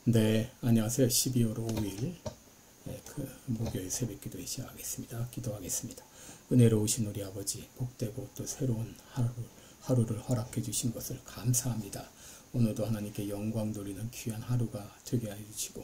네, 안녕하세요. 12월 5일 목요일 새벽기도에 시작하겠습니다. 기도하겠습니다. 은혜로우신 우리 아버지, 복되고 또 새로운 하루를 허락해 주신 것을 감사합니다. 오늘도 하나님께 영광 돌리는 귀한 하루가 되게 하여 주시고,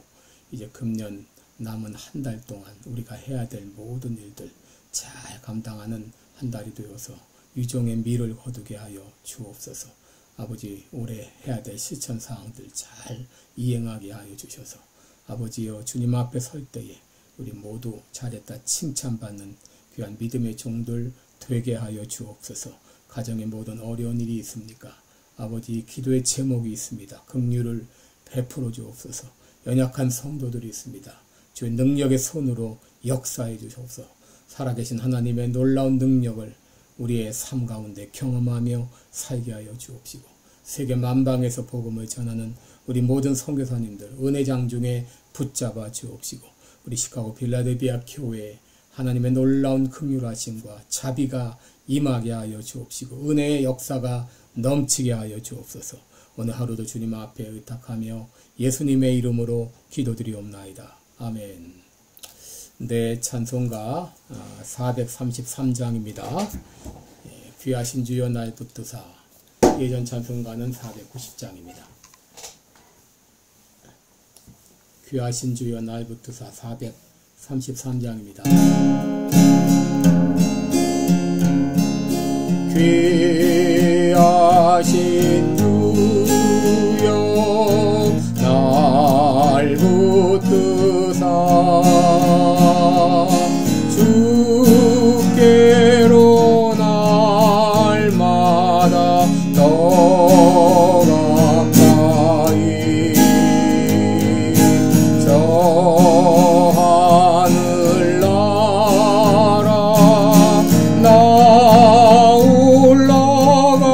이제 금년 남은 한 달 동안 우리가 해야 될 모든 일들 잘 감당하는 한 달이 되어서 유종의 미를 거두게 하여 주옵소서. 아버지, 올해 해야 될 실천사항들 잘 이행하게 하여 주셔서, 아버지여, 주님 앞에 설 때에 우리 모두 잘했다 칭찬받는 귀한 믿음의 종들 되게 하여 주옵소서. 가정에 모든 어려운 일이 있습니까? 아버지, 기도의 제목이 있습니다. 긍휼을 베풀어 주옵소서. 연약한 성도들이 있습니다. 주의 능력의 손으로 역사해 주옵소서. 살아계신 하나님의 놀라운 능력을 우리의 삶 가운데 경험하며 살게 하여 주옵시고, 세계 만방에서 복음을 전하는 우리 모든 선교사님들 은혜장 중에 붙잡아 주옵시고, 우리 시카고 필라델피아 교회에 하나님의 놀라운 긍휼하심과 자비가 임하게 하여 주옵시고, 은혜의 역사가 넘치게 하여 주옵소서. 오늘 하루도 주님 앞에 의탁하며 예수님의 이름으로 기도드리옵나이다. 아멘. 네, 찬송가 433장입니다. 귀하신 주여 날 붙드사. 예전 찬송가는 490장입니다. 귀하신 주여 날 붙드사 433장입니다. 귀하신 주여 날 붙드사 주께로 날마다 더 가까이 저 하늘나라 나 올라가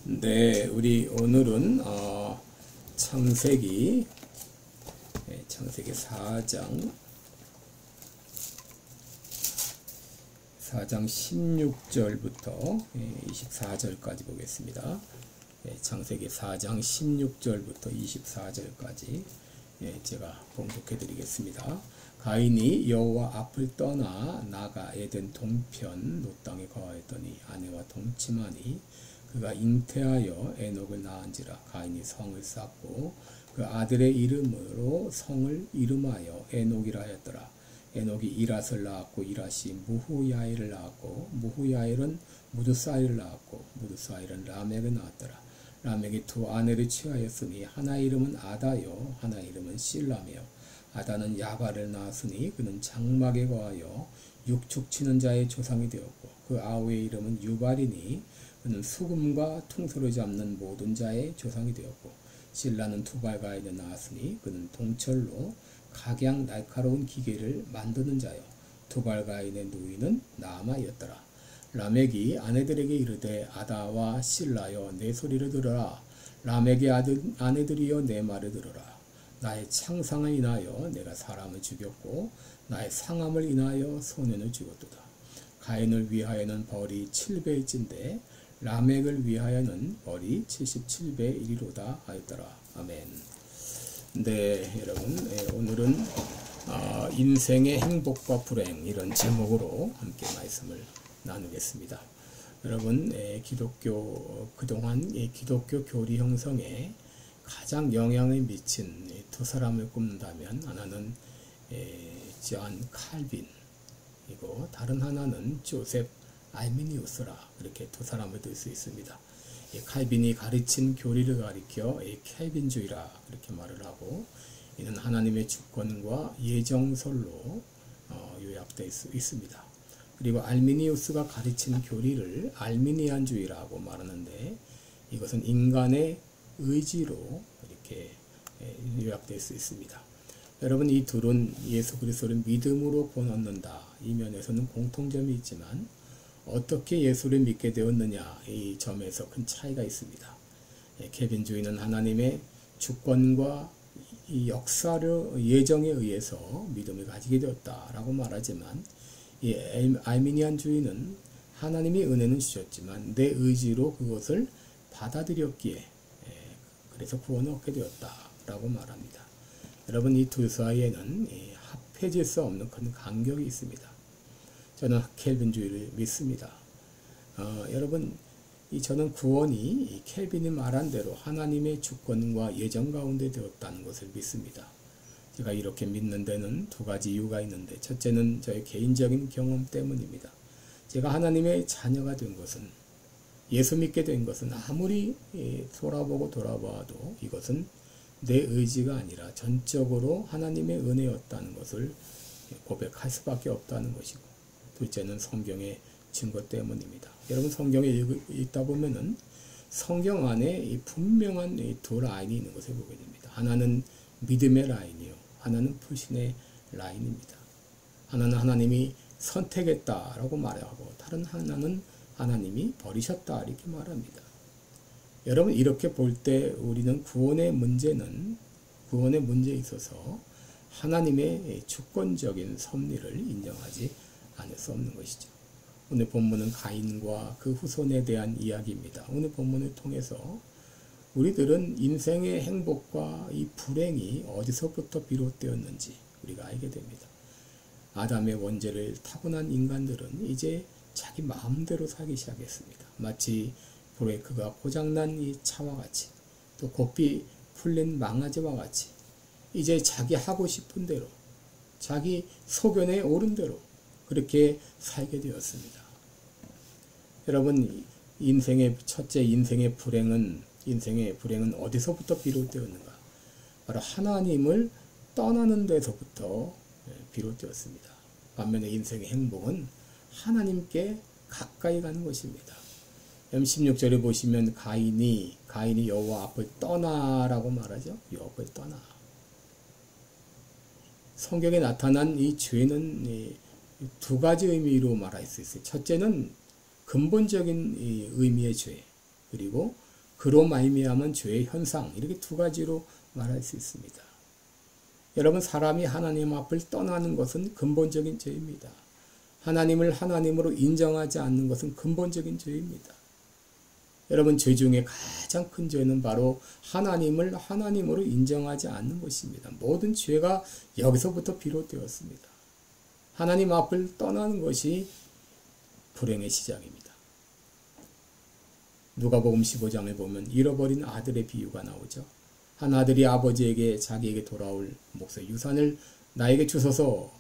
네, 우리 오늘은 창세기 4장 16절부터 24절까지 보겠습니다. 창세기 4장 16절부터 24절까지 제가 봉독해 드리겠습니다. 가인이 여호와 앞을 떠나 나가 에덴 동편 롯 땅에 거하였더니 아내와 동침하니 그가 잉태하여 에녹을 낳은지라. 가인이 성을 쌓고 그 아들의 이름으로 성을 이름하여 에녹이라 하였더라. 에녹이 이랏을 낳았고 이랏이 무후야엘을 낳았고 무후야엘은 무드사일을 낳았고 무드사일은 라멕을 낳았더라. 라멕이 두 아내를 취하였으니 하나 이름은 아다요 하나 이름은 실라며 아다는 야발을 낳았으니 그는 장막에 거하여 육축치는 자의 조상이 되었고 그 아우의 이름은 유발이니 그는 수금과 퉁소를 잡는 모든 자의 조상이 되었고 실라는 두발가인을 낳았으니 그는 동철로 각양 날카로운 기계를 만드는 자요 두발가인의 누이는 나아마였더라. 라멕이 아내들에게 이르되 아다와 실라여 내 소리를 들으라. 라멕의 아내들이여 내 말을 들으라. 나의 창상을 인하여 내가 사람을 죽였고 나의 상함을 인하여 소년을 죽였도다. 가인을 위하여는 벌이 7배일진데 라멕을 위하여는 벌이 77배의 1이로다 하였더라. 아멘. 네, 여러분, 오늘은 인생의 행복과 불행 이런 제목으로 함께 말씀을 나누겠습니다. 여러분, 기독교 그동안 기독교 교리 형성에 가장 영향을 미친 두 사람을 꼽는다면 하나는 존 칼빈이고 다른 하나는 조셉 알미니우스라 그렇게 두 사람을 들 수 있습니다. 칼빈이 가르친 교리를 가리켜 칼빈주의라 그렇게 말을 하고 이는 하나님의 주권과 예정설로 요약될 수 있습니다. 그리고 알미니우스가 가르친 교리를 알미니안주의라고 말하는데 이것은 인간의 의지로 이렇게 요약될 수 있습니다. 여러분, 이 둘은 예수 그리스도를 믿음으로 구원받는다 이 면에서는 공통점이 있지만 어떻게 예수를 믿게 되었느냐 이 점에서 큰 차이가 있습니다. 칼빈주의는 하나님의 주권과 이 역사를 예정에 의해서 믿음을 가지게 되었다라고 말하지만 이 알미니안주의는 하나님이 은혜는 주셨지만 내 의지로 그것을 받아들였기에 그래서 구원을 얻게 되었다라고 말합니다. 여러분, 이 둘 사이에는 합해질 수 없는 큰 간격이 있습니다. 저는 칼빈주의를 믿습니다. 여러분, 저는 구원이 칼빈이 말한 대로 하나님의 주권과 예정 가운데 되었다는 것을 믿습니다. 제가 이렇게 믿는 데는 두 가지 이유가 있는데 첫째는 저의 개인적인 경험 때문입니다. 제가 하나님의 자녀가 된 것은 예수 믿게 된 것은 아무리 돌아봐도 이것은 내 의지가 아니라 전적으로 하나님의 은혜였다는 것을 고백할 수밖에 없다는 것이고 둘째는 성경의 증거 때문입니다. 여러분, 성경에 읽다 보면은 성경 안에 이 분명한 이 두 라인이 있는 것을 보게 됩니다. 하나는 믿음의 라인이요, 하나는 불신의 라인입니다. 하나는 하나님이 선택했다라고 말하고 다른 하나는 하나님이 버리셨다 이렇게 말합니다. 여러분, 이렇게 볼 때 우리는 구원의 문제에 있어서 하나님의 주권적인 섭리를 인정하지 않을 수 없는 것이죠. 오늘 본문은 가인과 그 후손에 대한 이야기입니다. 오늘 본문을 통해서 우리들은 인생의 행복과 이 불행이 어디서부터 비롯되었는지 우리가 알게 됩니다. 아담의 원죄를 타고난 인간들은 이제 자기 마음대로 살기 시작했습니다. 마치 브레이크가 고장난 이 차와 같이 또 고삐 풀린 망아지와 같이 이제 자기 하고 싶은 대로 자기 소견에 옳은 대로 그렇게 살게 되었습니다. 여러분, 첫째 인생의 불행은 어디서부터 비롯되었는가? 바로 하나님을 떠나는 데서부터 비롯되었습니다. 반면에 인생의 행복은 하나님께 가까이 가는 것입니다. 16절에 보시면 가인이 여호와 앞을 떠나라고 말하죠. 여호와 앞을 떠나. 성경에 나타난 이 죄는 두 가지 의미로 말할 수 있어요. 첫째는 근본적인 의미의 죄, 그리고 그로 말미암은 죄의 현상, 이렇게 두 가지로 말할 수 있습니다. 여러분, 사람이 하나님 앞을 떠나는 것은 근본적인 죄입니다. 하나님을 하나님으로 인정하지 않는 것은 근본적인 죄입니다. 여러분, 죄 중에 가장 큰 죄는 바로 하나님을 하나님으로 인정하지 않는 것입니다. 모든 죄가 여기서부터 비롯되었습니다. 하나님 앞을 떠나는 것이 불행의 시작입니다. 누가복음 15장에 보면 잃어버린 아들의 비유가 나오죠. 한 아들이 아버지에게 자기에게 돌아올 몫의 유산을 나에게 주소서.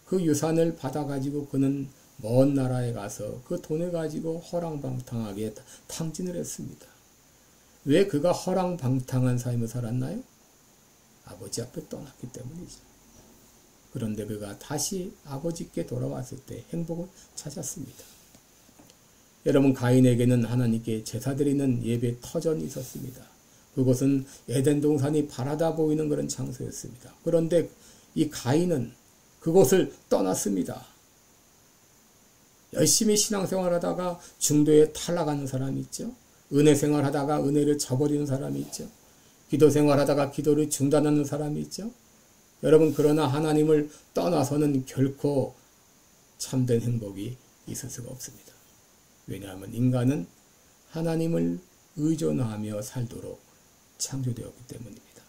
그 유산을 받아가지고 그는 먼 나라에 가서 그 돈을 가지고 허랑방탕하게 탕진을 했습니다. 왜 그가 허랑방탕한 삶을 살았나요? 아버지 앞에 떠났기 때문이죠. 그런데 그가 다시 아버지께 돌아왔을 때 행복을 찾았습니다. 여러분, 가인에게는 하나님께 제사 드리는 예배 터전이 있었습니다. 그곳은 에덴 동산이 바라다 보이는 그런 장소였습니다. 그런데 이 가인은 그곳을 떠났습니다. 열심히 신앙생활하다가 중도에 탈락하는 사람이 있죠. 은혜 생활하다가 은혜를 저버리는 사람이 있죠. 기도 생활하다가 기도를 중단하는 사람이 있죠. 여러분, 그러나 하나님을 떠나서는 결코 참된 행복이 있을 수가 없습니다. 왜냐하면 인간은 하나님을 의존하며 살도록 창조되었기 때문입니다.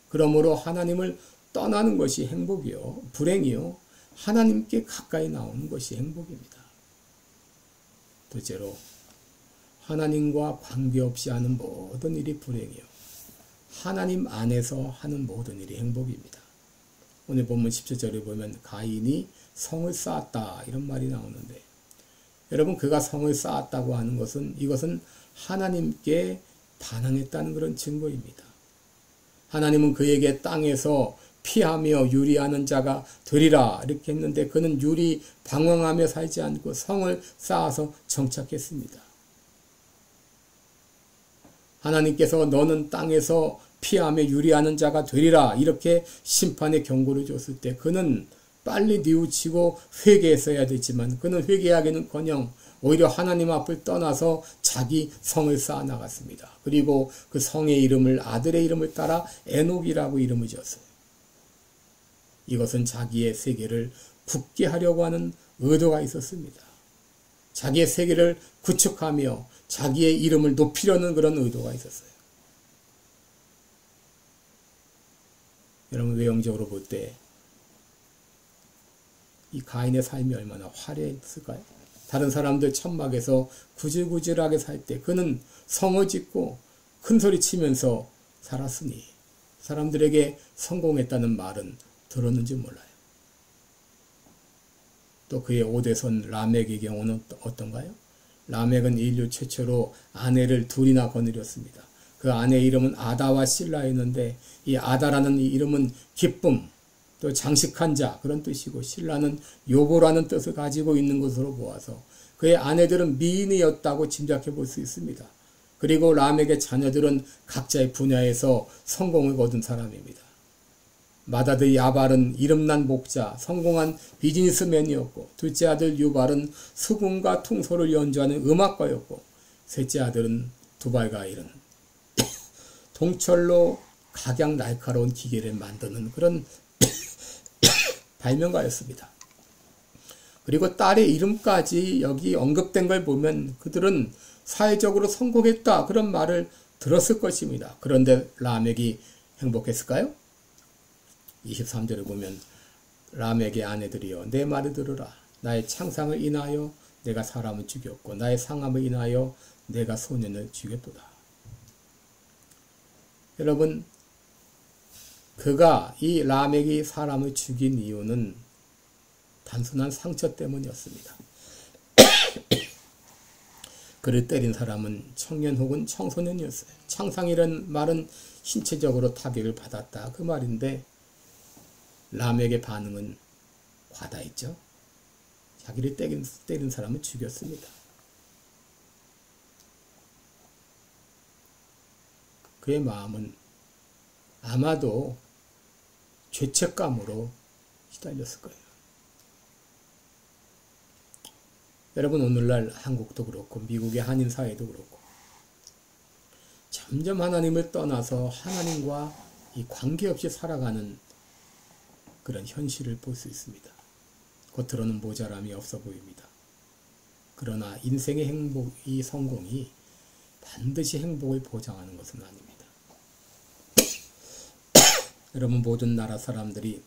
그러므로 하나님을 떠나는 것이 행복이요, 불행이요, 하나님께 가까이 나오는 것이 행복입니다. 둘째로, 하나님과 관계없이 하는 모든 일이 불행이요, 하나님 안에서 하는 모든 일이 행복입니다. 오늘 본문 17절에 보면 가인이 성을 쌓았다, 이런 말이 나오는데, 여러분, 그가 성을 쌓았다고 하는 것은, 이것은 하나님께 반항했다는 그런 증거입니다. 하나님은 그에게 땅에서 피하며 유리하는 자가 되리라 이렇게 했는데, 그는 유리 방황하며 살지 않고 성을 쌓아서 정착했습니다. 하나님께서 너는 땅에서 피하며 유리하는 자가 되리라 이렇게 심판의 경고를 줬을 때 그는 빨리 뉘우치고 회개했어야 되지만 그는 회개하기는커녕 오히려 하나님 앞을 떠나서 자기 성을 쌓아 나갔습니다. 그리고 그 성의 이름을, 아들의 이름을 따라 에녹이라고 이름을 지었어요. 이것은 자기의 세계를 굳게 하려고 하는 의도가 있었습니다. 자기의 세계를 구축하며 자기의 이름을 높이려는 그런 의도가 있었어요. 여러분, 외형적으로 볼 때 이 가인의 삶이 얼마나 화려했을까요? 다른 사람들 천막에서 구질구질하게 살 때 그는 성을 짓고 큰 소리 치면서 살았으니 사람들에게 성공했다는 말은 들었는지 몰라요. 또 그의 오대손 라멕의 경우는 어떤가요? 라멕은 인류 최초로 아내를 둘이나 거느렸습니다. 그 아내의 이름은 아다와 실라였는데 이 아다라는 이 이름은 기쁨, 또 장식한 자 그런 뜻이고 실라는 요보라는 뜻을 가지고 있는 것으로 보아서 그의 아내들은 미인이었다고 짐작해 볼 수 있습니다. 그리고 라멕의 자녀들은 각자의 분야에서 성공을 거둔 사람입니다. 맏아들 야발은 이름난 목자, 성공한 비즈니스맨이었고 둘째 아들 유발은 수금과 퉁소를 연주하는 음악가였고 셋째 아들은 두발가일은 동철로 각양 날카로운 기계를 만드는 그런 발명가였습니다. 그리고 딸의 이름까지 여기 언급된 걸 보면 그들은 사회적으로 성공했다 그런 말을 들었을 것입니다. 그런데 라멕이 행복했을까요? 23절에 보면 라멕의 아내들이여 내 말을 들으라. 나의 창상을 인하여 내가 사람을 죽였고 나의 상함을 인하여 내가 소년을 죽였도다. 여러분, 그가 이 라멕이 사람을 죽인 이유는 단순한 상처 때문이었습니다. 그를 때린 사람은 청년 혹은 청소년이었어요. 창상이라는 말은 신체적으로 타격을 받았다 그 말인데 라멕의 반응은 과다했죠. 자기를 때린 사람을 죽였습니다. 그의 마음은 아마도 죄책감으로 시달렸을 거예요. 여러분, 오늘날 한국도 그렇고 미국의 한인 사회도 그렇고 점점 하나님을 떠나서 하나님과 이 관계없이 살아가는 그런 현실을 볼 수 있습니다. 겉으로는 모자람이 없어 보입니다. 그러나 인생의 행복이 성공이 반드시 행복을 보장하는 것은 아닙니다. 여러분 모든 나라 사람들이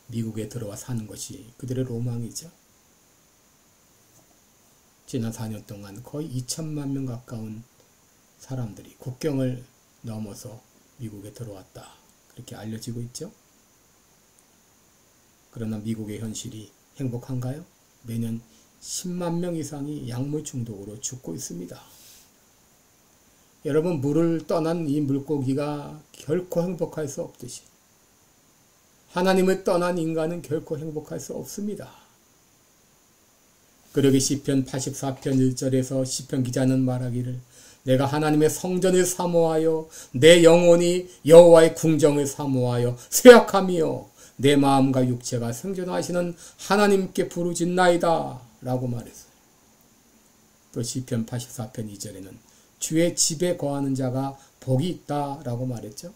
미국에 들어와 사는 것이 그들의 로망이죠. 지난 4년 동안 거의 2천만 명 가까운 사람들이 국경을 넘어서 미국에 들어왔다. 그렇게 알려지고 있죠. 그러나 미국의 현실이 행복한가요? 매년 10만 명 이상이 약물 중독으로 죽고 있습니다. 여러분 물을 떠난 이 물고기가 결코 행복할 수 없듯이 하나님을 떠난 인간은 결코 행복할 수 없습니다. 그러기 시편 84편 1절에서 시편 기자는 말하기를 내가 하나님의 성전을 사모하여 내 영혼이 여호와의 궁정을 사모하여 쇠약하며 내 마음과 육체가 생존하시는 하나님께 부르짖나이다 라고 말했어요. 또 시편 84편 2절에는 주의 집에 거하는 자가 복이 있다 라고 말했죠.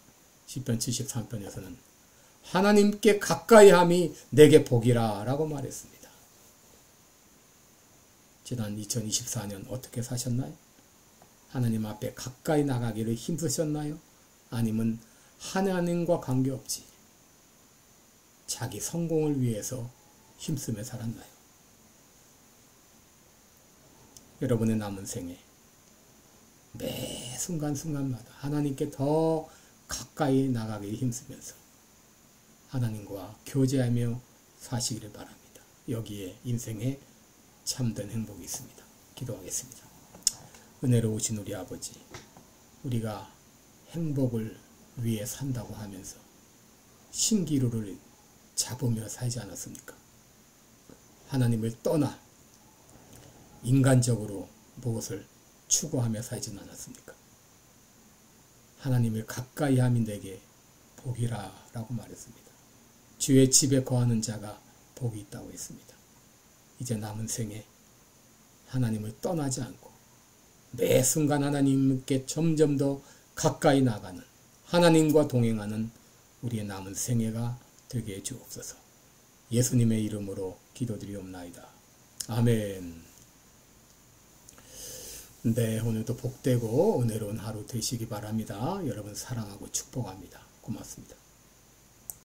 시편 73편에서는 하나님께 가까이함이 내게 복이라 라고 말했습니다. 지난 2024년 어떻게 사셨나요? 하나님 앞에 가까이 나가기를 힘쓰셨나요? 아니면 하나님과 관계없이 자기 성공을 위해서 힘쓰며 살았나요? 여러분의 남은 생에 매 순간순간마다 하나님께 더 가까이 나가기를 힘쓰면서 하나님과 교제하며 사시기를 바랍니다. 여기에 인생에 참된 행복이 있습니다. 기도하겠습니다. 은혜로우신 우리 아버지, 우리가 행복을 위해 산다고 하면서 신기루를 잡으며 살지 않았습니까? 하나님을 떠나 인간적으로 무엇을 추구하며 살진 않았습니까? 하나님을 가까이 함이 내게 복이라 라고 말했습니다. 주의 집에 거하는 자가 복이 있다고 했습니다. 이제 남은 생에 하나님을 떠나지 않고 매 순간 하나님께 점점 더 가까이 나가는 하나님과 동행하는 우리의 남은 생애가 되게 해 주옵소서. 예수님의 이름으로 기도드리옵나이다. 아멘. 네, 오늘도 복되고 은혜로운 하루 되시기 바랍니다. 여러분 사랑하고 축복합니다. 고맙습니다.